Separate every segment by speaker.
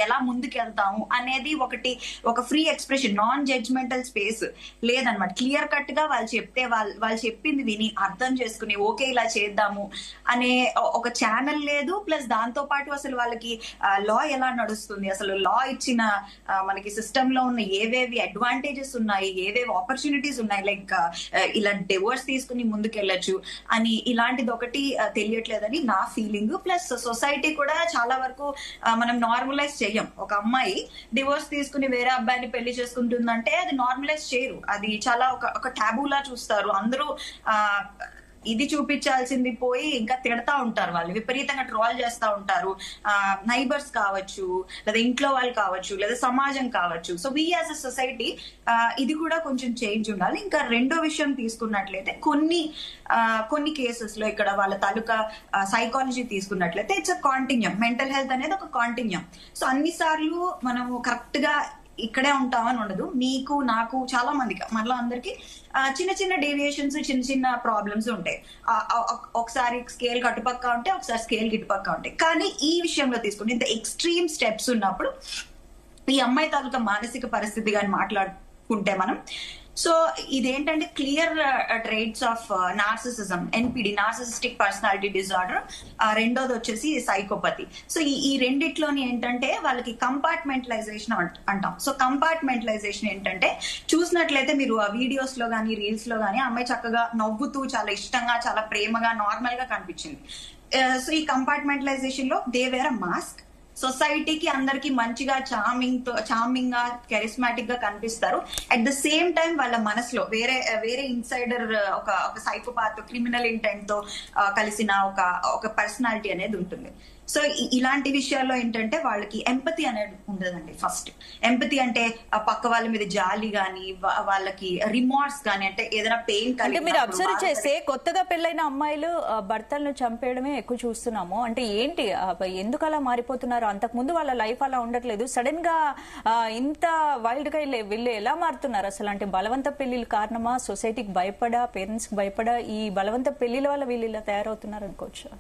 Speaker 1: ఎలా ముందుకెళ్తాము అనేది ఒకటి, ఒక free expression, non judgemental space లేదనమాట. క్లియర్ కట్ గా వాళ్ళు చెప్తే వాళ్ళు చెప్పింది విని అర్థం చేసుకుని ఓకే ఇలా చేద్దాము అనే ఒక ఛానల్ లేదు. ప్లస్ దాంతో పాటు అసలు వాళ్ళకి లా ఎలా నడుస్తుంది, అసలు లా ఇచ్చిన మనకి సిస్టమ్ లో ఉన్న ఏవేవి అడ్వాంటేజెస్ ఉన్నాయి, ఏవేవి ఆపర్చునిటీస్ ఉన్నాయి, లైక్ ఇలా డివోర్స్ తీసుకుని ముందుకెళ్ళచ్చు అని ఇలాంటిది ఒకటి తెలియట్లేదని నా ఫీలింగ్. ప్లస్ సొసైటీ కూడా చాలా వరకు మనం నార్మలైజ్ చెయ్యం. ఒక అమ్మాయి డివోర్స్ తీసుకుని వేరే అబ్బాయిని పెళ్లి చేసుకుంటుందంటే అది నార్మలైజ్ చేయరు, అది చాలా ఒక టాబూలా చూస్తారు అందరూ. ఇది చూపించాల్సింది పోయి ఇంకా తిడతా ఉంటారు, వాళ్ళు విపరీతంగా ట్రోల్ చేస్తా ఉంటారు, నైబర్స్ కావచ్చు, లేదా ఇంట్లో వాళ్ళు కావచ్చు, లేదా సమాజం కావచ్చు. So we as a society ఇది కూడా కొంచెం చేంజ్ ఉండాలి. ఇంకా రెండో విషయం తీసుకున్నట్లయితే కొన్ని కేసెస్ లో ఇక్కడ వాళ్ళ తాలూకా సైకాలజీ తీసుకున్నట్లయితే ఇట్స్ అ కాంటిన్యూమ్, మెంటల్ హెల్త్ అనేది ఒక కాంటిన్యూమ్. సో అన్నిసార్లు మనము కరెక్ట్ గా ఇక్కడే ఉంటామని ఉండదు. మీకు, నాకు, చాలా మందికి, మనలో అందరికి చిన్న చిన్న డేవియేషన్స్, చిన్న చిన్న ప్రాబ్లమ్స్ ఉంటాయి. ఒకసారి స్కేల్ కట్టుపక్క ఉంటే, ఒకసారి స్కేల్ గిట్టుపక్క ఉంటాయి. కానీ ఈ విషయంలో తీసుకుంటే ఇంత ఎక్స్ట్రీమ్ స్టెప్స్ ఉన్నప్పుడు ఈ అమ్మాయి తాలూకా మానసిక పరిస్థితి కానీ మాట్లాడుకుంటే మనం, సో ఇదేంటంటే clear traits of narcissism, ఎన్పిడి, narcissistic personality disorder. రెండోది వచ్చేసి సైకోపతి. సో ఈ రెండిట్లోని ఏంటంటే వాళ్ళకి కంపార్ట్మెంటలైజేషన్ అంటాం. సో కంపార్ట్మెంటలైజేషన్ ఏంటంటే చూసినట్లయితే మీరు ఆ వీడియోస్ లో కానీ రీల్స్ లో కానీ అమ్మాయి చక్కగా నవ్వుతూ, చాలా ఇష్టంగా, చాలా ప్రేమగా, నార్మల్ గా కనిపించింది. సో ఈ కంపార్ట్మెంటలైజేషన్ లో దే వేర్ అ మాస్క్. సొసైటీకి అందరికి మంచిగా చార్మింగ్ గా, కెరిస్మాటిక్ గా కనిపిస్తారు. అట్ ద సేమ్ టైం వాళ్ళ మనసులో వేరే ఇన్సైడర్, ఒక సైకోపాత్, క్రిమినల్ ఇంటెంట్ తో కలిసిన ఒక పర్సనాలిటీ అనేది ఉంటుంది. సో ఇలాంటి విషయాల్లో ఏంటంటే వాళ్ళకి ఎంపతి అనేది ఉండదండి. ఫస్ట్ ఎంపతి అంటే పక్క వాళ్ళ మీద జాలి గాని, వాళ్ళకి రిమార్స్ గాని, అంటే ఏదైనా పెయిన్ కలిగి.
Speaker 2: మీరు అబ్జర్వ్ చేస్తే కొత్తగా పెళ్ళైన అమ్మాయిలు భర్తలను చంపేయడమే ఎక్కువ చూస్తున్నాము. అంటే ఏంటి, ఎందుకు అలా మారిపోతున్నారు? అంతకు ముందు వాళ్ళ లైఫ్ అలా ఉండట్లేదు, సడన్ గా ఇంత వైల్డ్ గా వీళ్ళు ఎలా మారుతున్నారు అసలు? అంటే బలవంత పెళ్లిల కారణమా, సొసైటీకి భయపడా, పేరెంట్స్ కి భయపడా ఈ బలవంత పెళ్లిల వల్ల వీళ్ళు ఇలా తయారవుతున్నారు అనుకోవచ్చు?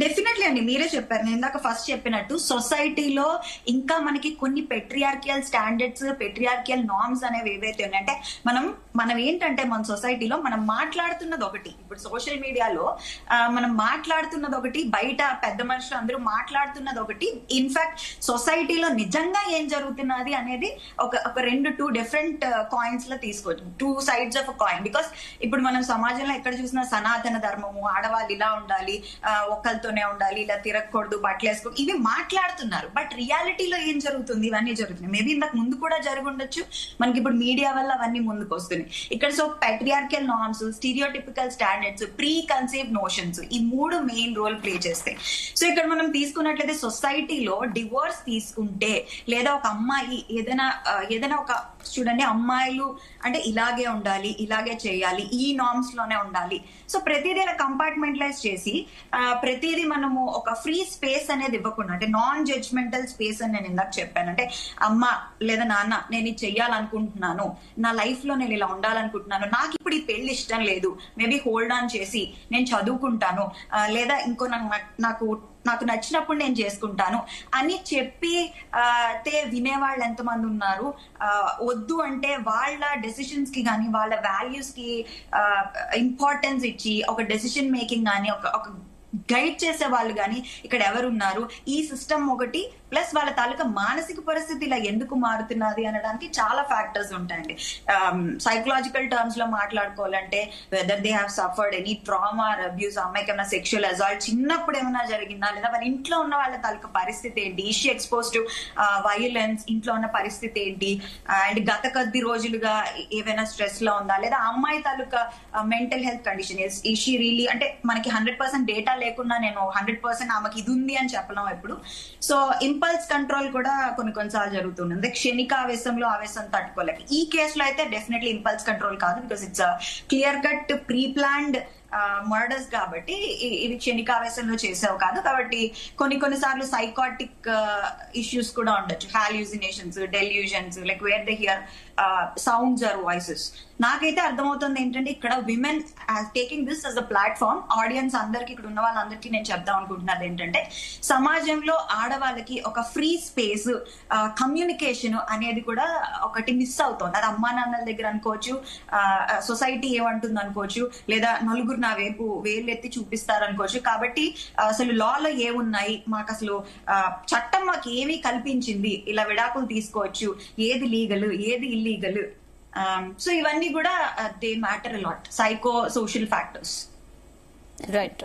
Speaker 1: డెఫినెట్లీ అండి, మీరే చెప్పారు. నేను ఇందాక ఫస్ట్ చెప్పినట్టు సొసైటీలో ఇంకా మనకి కొన్ని పెట్రియార్కియల్ స్టాండర్డ్స్, పెట్రియార్కియల్ నార్మ్స్ అనేవి ఏవైతే ఉన్నాయంటే మనం ఏంటంటే మన సొసైటీలో మనం మాట్లాడుతున్నది ఒకటి, ఇప్పుడు సోషల్ మీడియాలో మనం మాట్లాడుతున్నది ఒకటి, బయట పెద్ద మనుషులు అందరూ మాట్లాడుతున్నది ఒకటి, ఇన్ఫాక్ట్ సొసైటీలో నిజంగా ఏం జరుగుతున్నది అనేది ఒక టూ డిఫరెంట్ కాయిన్స్ లో తీసుకోవచ్చు, two sides of a coin. Because ఇప్పుడు మనం సమాజంలో ఎక్కడ చూసినా సనాతన ధర్మము, ఆడవాళ్ళు ఇలా ఉండాలి, ఒకరితోనే ఉండాలి, ఇలా తిరగకూడదు, బట్టలు వేసుకోకూడదు, ఇవి మాట్లాడుతున్నారు. బట్ రియాలిటీలో ఏం జరుగుతుంది? ఇవన్నీ జరుగుతున్నాయి. మేబీ ఇంతకు ముందు కూడా జరుగుండొచ్చు, మనకి ఇప్పుడు మీడియా వల్ల అవన్నీ ముందుకు వస్తున్నాయి. ఇక్కడ so patriarchal norms, stereotypical standards, preconceived notions, ఈ మూడు మెయిన్ రోల్ ప్లే చేస్తాయి. సో ఇక్కడ మనం తీసుకున్నట్లయితే సొసైటీలో డివోర్స్ తీసుకుంటే, లేదా ఒక అమ్మాయి ఏదైనా ఒక, చూడండి, అమ్మాయిలు అంటే ఇలాగే ఉండాలి, ఇలాగే చేయాలి, ఈ నార్మ్స్ లోనే ఉండాలి. సో ప్రతిదీ ఇలా కంపార్ట్మెంటలైజ్ చేసి ప్రతిదీ మనము ఒక ఫ్రీ స్పేస్ అనేది ఇవ్వకుండా, అంటే నాన్ జడ్జ్మెంటల్ స్పేస్ అని నేను ఇందాక చెప్పాను. అంటే అమ్మ లేదా నాన్న, నేను ఇది చెయ్యాలనుకుంటున్నాను, నా లైఫ్ లో నేను ఇలా ఉండాలనుకుంటున్నాను, నాకు ఇప్పుడు ఈ పెళ్లి ఇష్టం లేదు, మేబీ హోల్డ్ ఆన్ చేసి నేను చదువుకుంటాను, లేదా ఇంకో నాకు నచ్చినప్పుడు నేను చేసుకుంటాను అని చెప్పి వినేవాళ్ళు ఎంతమంది ఉన్నారు? వద్దు అంటే వాళ్ళ డెసిషన్స్ కి కానీ, వాళ్ళ వాల్యూస్ కి ఇంపార్టెన్స్ ఇచ్చి ఒక డెసిషన్ మేకింగ్ కానీ, ఒక గైడ్ చేసే వాళ్ళు కానీ ఇక్కడ ఎవరున్నారు? ఈ సిస్టమ్ ఒకటి, ప్లస్ వాళ్ళ తాలూకా మానసిక పరిస్థితి ఇలా ఎందుకు మారుతున్నది అనడానికి చాలా ఫ్యాక్టర్స్ ఉంటాయండి. సైకలాజికల్ టర్మ్స్ లో మాట్లాడుకోవాలంటే whether they have suffered any trauma or abuse, అమ్మాయికి ఏమైనా సెక్షువల్ అసాల్ట్ చిన్నప్పుడు ఏమైనా జరిగిందా, లేదా వాళ్ళ ఇంట్లో ఉన్న వాళ్ళ తాలూకా పరిస్థితి ఏంటి, ఈషీ ఎక్స్పోజ్ టు వైలెన్స్, ఇంట్లో ఉన్న పరిస్థితి ఏంటి, అండ్ గత కొద్ది రోజులుగా ఏవైనా స్ట్రెస్ లో ఉందా, లేదా అమ్మాయి తాలూకా మెంటల్ హెల్త్ కండిషన్, ఈషీ రియలీ, అంటే మనకి 100% డేటా లేకుండా నేను 100% ఆమెకి ఇది ఉంది అని చెప్పలేం ఎప్పుడు. సో ఇంపల్స్ కంట్రోల్ కూడా కొన్నిసార్లు జరుగుతుంది, క్షణిక ఆవేశం తట్టుకోలేక. ఈ కేసులో అయితే డెఫినెట్లీ ఇంపల్స్ కంట్రోల్ కాదు, because it's clear cut pre planned murders కాబట్టి ఇవి క్షణికావేశంలో చేసావు కాదు, కాబట్టి కొన్నిసార్లు సైకాటిక్ ఇష్యూస్ కూడా ఉండొచ్చు, hallucinations, delusions, like where they hear sounds or voices. నాకైతే అర్థమవుతుంది ఏంటంటే ఇక్కడ women taking this as a platform, audience అందరికి, ఇక్కడ ఉన్న వాళ్ళందరికీ నేను చెప్దాం అనుకుంటున్నది ఏంటంటే సమాజంలో ఆడవాళ్ళకి ఒక ఫ్రీ స్పేస్, కమ్యూనికేషన్ అనేది కూడా ఒకటి మిస్ అవుతుంది. అది అమ్మా నాన్నల దగ్గర అనుకోవచ్చు, సొసైటీ ఏమంటుంది అనుకోవచ్చు, లేదా నలుగురు నా వైపు వేలెత్తి చూపిస్తారు అనుకోవచ్చు. కాబట్టి అసలు లాలో ఏమున్నాయి, మాకు అసలు చట్టం మాకు ఏమి కల్పించింది, ఇలా విడాకులు తీసుకోవచ్చు, ఏది లీగల్ ఏది ఇల్లీగల్. సో ఇవన్నీ కూడా they matter a lot, psycho social factors.
Speaker 2: Right.